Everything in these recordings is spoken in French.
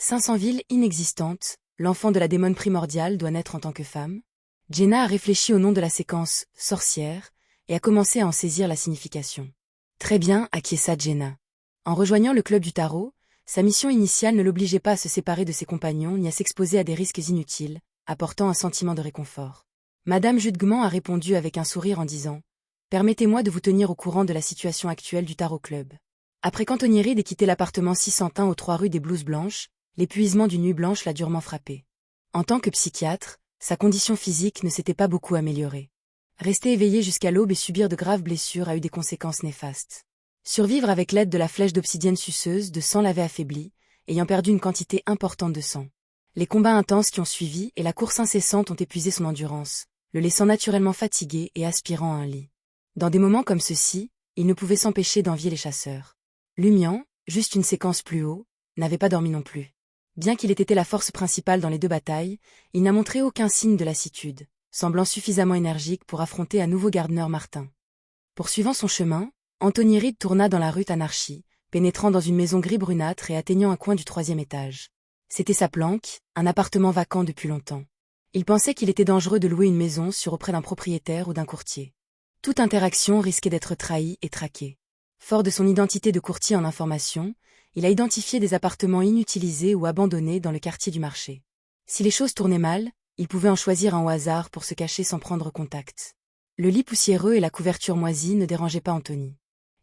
500 villes inexistantes, l'enfant de la démone primordiale doit naître en tant que femme. Jenna a réfléchi au nom de la séquence « sorcière » et a commencé à en saisir la signification. Très bien, acquiesça Jenna. En rejoignant le club du tarot, sa mission initiale ne l'obligeait pas à se séparer de ses compagnons ni à s'exposer à des risques inutiles, apportant un sentiment de réconfort. Madame Judgement a répondu avec un sourire en disant « Permettez-moi de vous tenir au courant de la situation actuelle du Tarot Club. » Après qu'Anthony Reed ait quitté l'appartement 601 aux 3 rue des Blouses Blanches, l'épuisement d'une nuit blanche l'a durement frappé. En tant que psychiatre, sa condition physique ne s'était pas beaucoup améliorée. Rester éveillé jusqu'à l'aube et subir de graves blessures a eu des conséquences néfastes. Survivre avec l'aide de la flèche d'obsidienne suceuse de sang l'avait affaibli, ayant perdu une quantité importante de sang. Les combats intenses qui ont suivi et la course incessante ont épuisé son endurance, le laissant naturellement fatigué et aspirant à un lit. Dans des moments comme ceux-ci, il ne pouvait s'empêcher d'envier les chasseurs. Lumian, juste une séquence plus haut, n'avait pas dormi non plus. Bien qu'il ait été la force principale dans les 2 batailles, il n'a montré aucun signe de lassitude, semblant suffisamment énergique pour affronter à nouveau Gardner Martin. Poursuivant son chemin, Anthony Reed tourna dans la rue Anarchy, pénétrant dans une maison gris brunâtre et atteignant un coin du 3e étage. C'était sa planque, un appartement vacant depuis longtemps. Il pensait qu'il était dangereux de louer une maison auprès d'un propriétaire ou d'un courtier. Toute interaction risquait d'être trahie et traquée. Fort de son identité de courtier en information, il a identifié des appartements inutilisés ou abandonnés dans le quartier du marché. Si les choses tournaient mal, il pouvait en choisir un au hasard pour se cacher sans prendre contact. Le lit poussiéreux et la couverture moisie ne dérangeaient pas Anthony.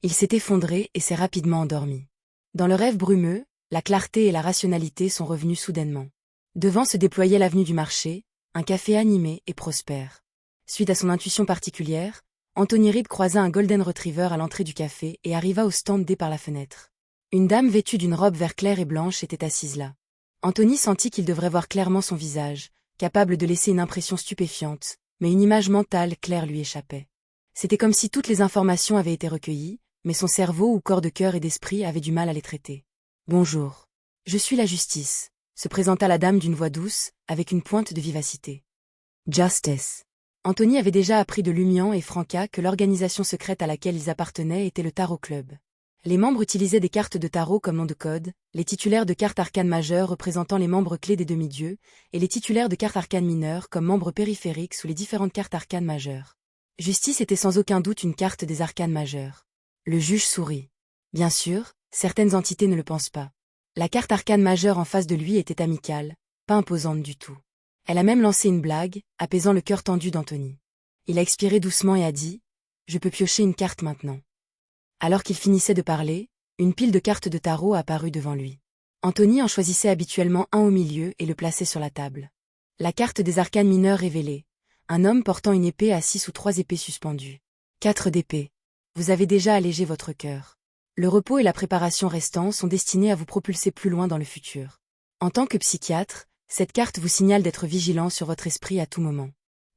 Il s'est effondré et s'est rapidement endormi. Dans le rêve brumeux, la clarté et la rationalité sont revenues soudainement. Devant se déployait l'avenue du marché, un café animé et prospère. Suite à son intuition particulière, Anthony Reed croisa un Golden Retriever à l'entrée du café et arriva au stand dès par la fenêtre. Une dame vêtue d'une robe vert clair et blanche était assise là. Anthony sentit qu'il devrait voir clairement son visage, capable de laisser une impression stupéfiante, mais une image mentale claire lui échappait. C'était comme si toutes les informations avaient été recueillies, mais son cerveau ou corps de cœur et d'esprit avait du mal à les traiter. « Bonjour. Je suis la justice », se présenta la dame d'une voix douce, avec une pointe de vivacité. « Justice. » Anthony avait déjà appris de Lumian et Franca que l'organisation secrète à laquelle ils appartenaient était le Tarot Club. Les membres utilisaient des cartes de tarot comme nom de code, les titulaires de cartes arcanes majeures représentant les membres clés des demi-dieux, et les titulaires de cartes arcanes mineures comme membres périphériques sous les différentes cartes arcanes majeures. Justice était sans aucun doute une carte des arcanes majeures. Le juge sourit. Bien sûr, certaines entités ne le pensent pas. La carte arcane majeure en face de lui était amicale, pas imposante du tout. Elle a même lancé une blague, apaisant le cœur tendu d'Anthony. Il a expiré doucement et a dit « Je peux piocher une carte maintenant ». Alors qu'il finissait de parler, une pile de cartes de tarot apparut devant lui. Anthony en choisissait habituellement un au milieu et le plaçait sur la table. La carte des arcanes mineurs révélait un homme portant une épée assis sous 3 épées suspendues. 4 d'épée. Vous avez déjà allégé votre cœur. Le repos et la préparation restants sont destinés à vous propulser plus loin dans le futur. En tant que psychiatre, cette carte vous signale d'être vigilant sur votre esprit à tout moment.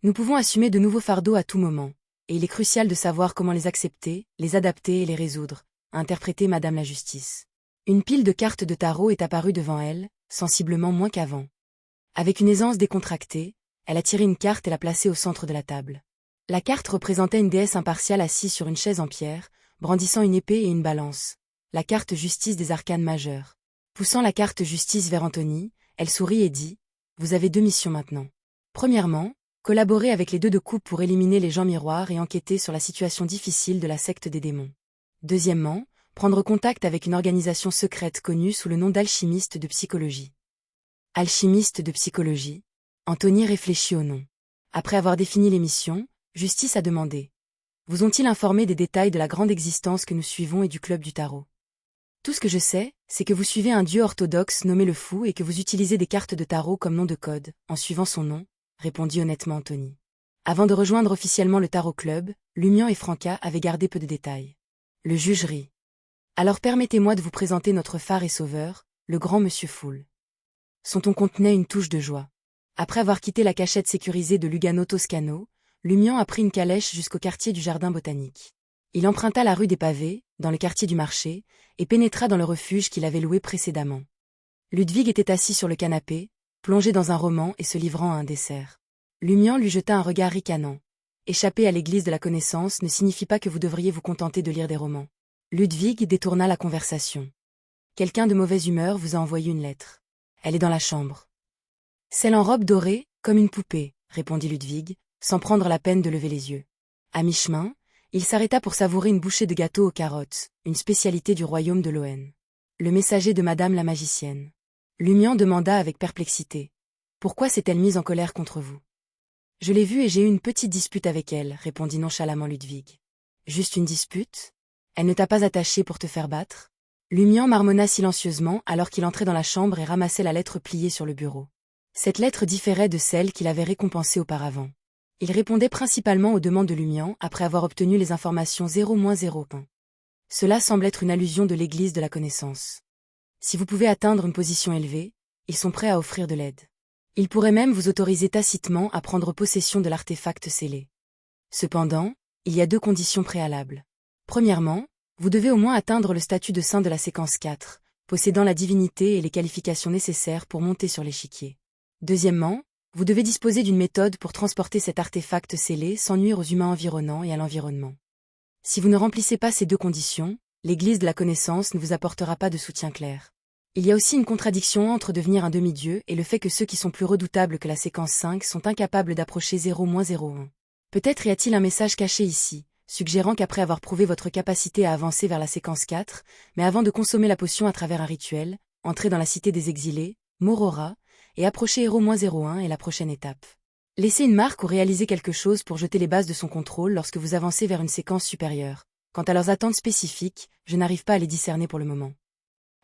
Nous pouvons assumer de nouveaux fardeaux à tout moment, et il est crucial de savoir comment les accepter, les adapter et les résoudre, a interprété Madame la Justice. Une pile de cartes de tarot est apparue devant elle, sensiblement moins qu'avant. Avec une aisance décontractée, elle a tiré une carte et l'a placée au centre de la table. La carte représentait une déesse impartiale assise sur une chaise en pierre, brandissant une épée et une balance. La carte Justice des arcanes majeures. Poussant la carte Justice vers Anthony, elle sourit et dit « Vous avez 2 missions maintenant. Premièrement, collaborer avec les 2 de coupe pour éliminer les gens miroirs et enquêter sur la situation difficile de la secte des démons. Deuxièmement, prendre contact avec une organisation secrète connue sous le nom d'alchimiste de psychologie. » Alchimiste de psychologie. Anthony réfléchit au nom. Après avoir défini les missions, Justice a demandé « Vous ont-ils informé des détails de la grande existence que nous suivons et du club du tarot ? Tout ce que je sais, c'est que vous suivez un dieu orthodoxe nommé le Fou et que vous utilisez des cartes de tarot comme nom de code, en suivant son nom, répondit honnêtement Anthony. Avant de rejoindre officiellement le Tarot Club, Lumian et Franca avaient gardé peu de détails. Le juge rit. Alors permettez-moi de vous présenter notre phare et sauveur, le grand Monsieur Foule. Son ton contenait une touche de joie. Après avoir quitté la cachette sécurisée de Lugano Toscano, Lumian a pris une calèche jusqu'au quartier du Jardin botanique. Il emprunta la rue des Pavés, dans le quartier du marché, et pénétra dans le refuge qu'il avait loué précédemment. Ludwig était assis sur le canapé, plongé dans un roman et se livrant à un dessert. Lumian lui jeta un regard ricanant. Échapper à l'église de la connaissance ne signifie pas que vous devriez vous contenter de lire des romans. Ludwig détourna la conversation. Quelqu'un de mauvaise humeur vous a envoyé une lettre. Elle est dans la chambre. Celle en robe dorée, comme une poupée, répondit Ludwig, sans prendre la peine de lever les yeux. À mi-chemin, il s'arrêta pour savourer une bouchée de gâteau aux carottes, une spécialité du royaume de Loen. Le messager de Madame la magicienne. Lumian demanda avec perplexité. Pourquoi s'est-elle mise en colère contre vous? Je l'ai vue et j'ai eu une petite dispute avec elle, répondit nonchalamment Ludwig. Juste une dispute? Elle ne t'a pas attaché pour te faire battre? Lumian marmonna silencieusement alors qu'il entrait dans la chambre et ramassait la lettre pliée sur le bureau. Cette lettre différait de celle qu'il avait récompensée auparavant. Il répondait principalement aux demandes de Lumian après avoir obtenu les informations 0-01. Cela semble être une allusion de l'Église de la connaissance. Si vous pouvez atteindre une position élevée, ils sont prêts à offrir de l'aide. Ils pourraient même vous autoriser tacitement à prendre possession de l'artefact scellé. Cependant, il y a 2 conditions préalables. Premièrement, vous devez au moins atteindre le statut de saint de la séquence 4, possédant la divinité et les qualifications nécessaires pour monter sur l'échiquier. Deuxièmement, vous devez disposer d'une méthode pour transporter cet artefact scellé sans nuire aux humains environnants et à l'environnement. Si vous ne remplissez pas ces 2 conditions, l'Église de la connaissance ne vous apportera pas de soutien clair. Il y a aussi une contradiction entre devenir un demi-dieu et le fait que ceux qui sont plus redoutables que la séquence 5 sont incapables d'approcher 0-01. Peut-être y a-t-il un message caché ici, suggérant qu'après avoir prouvé votre capacité à avancer vers la séquence 4, mais avant de consommer la potion à travers un rituel, entrez dans la cité des exilés, Morora, et approcher 0-01 est la prochaine étape. Laissez une marque ou réalisez quelque chose pour jeter les bases de son contrôle lorsque vous avancez vers une séquence supérieure. Quant à leurs attentes spécifiques, je n'arrive pas à les discerner pour le moment.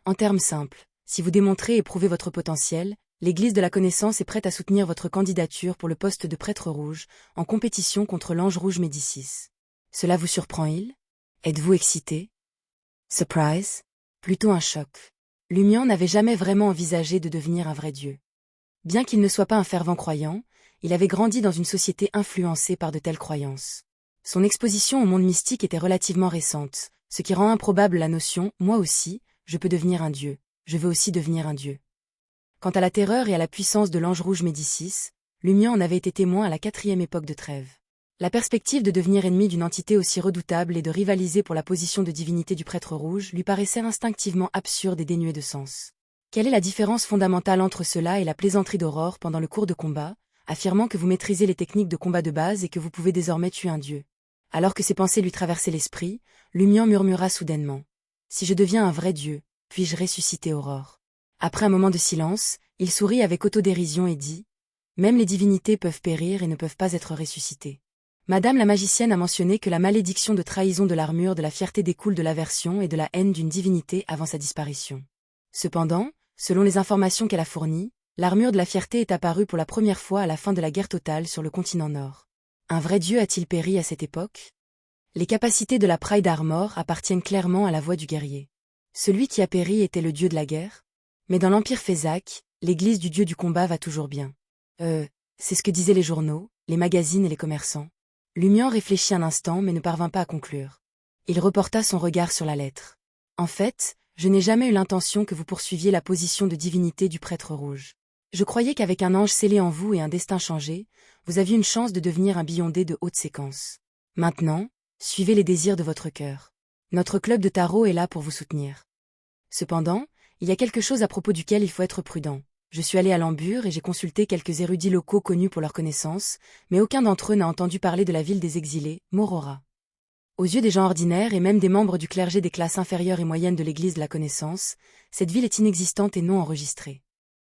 En termes simples, si vous démontrez et prouvez votre potentiel, l'Église de la connaissance est prête à soutenir votre candidature pour le poste de prêtre rouge, en compétition contre l'ange rouge Médicis. Cela vous surprend-il? Êtes-vous excité? Surprise? Plutôt un choc. Lumian n'avait jamais vraiment envisagé de devenir un vrai dieu. Bien qu'il ne soit pas un fervent croyant, il avait grandi dans une société influencée par de telles croyances. Son exposition au monde mystique était relativement récente, ce qui rend improbable la notion « moi aussi, je peux devenir un dieu, je veux aussi devenir un dieu ». Quant à la terreur et à la puissance de l'ange rouge Médicis, Lumian en avait été témoin à la 4e époque de Trêve. La perspective de devenir ennemi d'une entité aussi redoutable et de rivaliser pour la position de divinité du prêtre rouge lui paraissait instinctivement absurde et dénuée de sens. Quelle est la différence fondamentale entre cela et la plaisanterie d'Aurore pendant le cours de combat, affirmant que vous maîtrisez les techniques de combat de base et que vous pouvez désormais tuer un dieu? Alors que ces pensées lui traversaient l'esprit, Lumian murmura soudainement. « Si je deviens un vrai dieu, puis-je ressusciter Aurore ?» Après un moment de silence, il sourit avec autodérision et dit « Même les divinités peuvent périr et ne peuvent pas être ressuscitées. » Madame la magicienne a mentionné que la malédiction de trahison de l'armure de la fierté découle de l'aversion et de la haine d'une divinité avant sa disparition. Cependant, selon les informations qu'elle a fournies, l'armure de la fierté est apparue pour la première fois à la fin de la guerre totale sur le continent Nord. Un vrai dieu a-t-il péri à cette époque? Les capacités de la Pride Armor appartiennent clairement à la voix du guerrier. Celui qui a péri était le dieu de la guerre? Mais dans l'Empire Fézac, l'église du dieu du combat va toujours bien. C'est ce que disaient les journaux, les magazines et les commerçants. Lumian réfléchit un instant mais ne parvint pas à conclure. Il reporta son regard sur la lettre. En fait, je n'ai jamais eu l'intention que vous poursuiviez la position de divinité du prêtre rouge. Je croyais qu'avec un ange scellé en vous et un destin changé, vous aviez une chance de devenir un Beyondé de haute séquence. Maintenant, suivez les désirs de votre cœur. Notre club de tarot est là pour vous soutenir. Cependant, il y a quelque chose à propos duquel il faut être prudent. Je suis allé à Lembure et j'ai consulté quelques érudits locaux connus pour leurs connaissances, mais aucun d'entre eux n'a entendu parler de la ville des exilés, Morora. Aux yeux des gens ordinaires et même des membres du clergé des classes inférieures et moyennes de l'Église de la connaissance, cette ville est inexistante et non enregistrée.